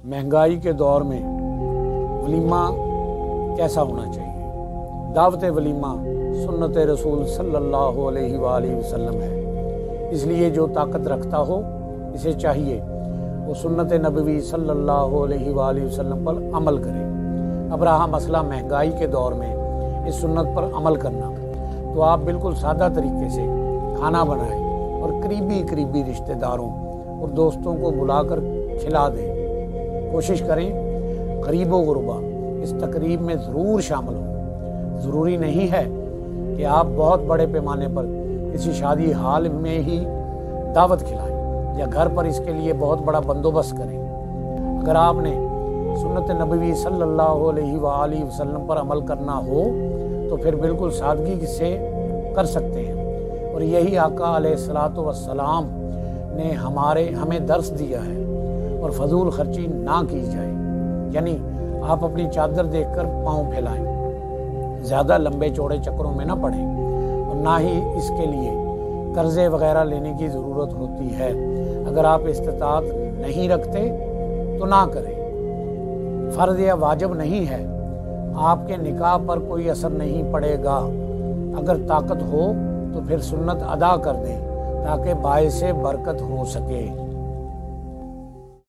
महंगाई के दौर में वलीमा कैसा होना चाहिए। दावत वलीमा सुन्नत रसूल सल्लल्लाहु अलैहि वसल्लम है, इसलिए जो ताकत रखता हो इसे चाहिए वो सुन्नत नबवी सल्लल्लाहु अलैहि वसल्लम पर अमल करे। अब रहा मसला महंगाई के दौर में इस सुन्नत पर अमल करना, तो आप बिल्कुल सादा तरीके से खाना बनाएं और करीबी रिश्तेदारों और दोस्तों को बुलाकर खिला दें। कोशिश करें गरीबो गुरबा इस तकरीब में ज़रूर शामिल हों। ज़रूरी नहीं है कि आप बहुत बड़े पैमाने पर किसी शादी हाल में ही दावत खिलाएं या घर पर इसके लिए बहुत बड़ा बंदोबस्त करें। अगर आपने सुन्नत नबवी सल्लल्लाहु अलैहि वसल्लम पर अमल करना हो तो फिर बिल्कुल सादगी से कर सकते हैं, और यही आका अलैहिस्सलातु वस्सलाम ने हमें दर्स दिया है। और फजूल खर्ची ना की जाए, यानी आप अपनी चादर देखकर पाँव फैलाएं, ज़्यादा लंबे चौड़े चक्करों में ना पड़ें, और ना ही इसके लिए कर्ज़े वगैरह लेने की ज़रूरत होती है। अगर आप इस्तिताअत नहीं रखते तो ना करें। फ़र्ज़ या वाजिब नहीं है, आपके निकाह पर कोई असर नहीं पड़ेगा। अगर ताकत हो तो फिर सुन्नत अदा कर दें ताकि बाइसे बरकत हो सके।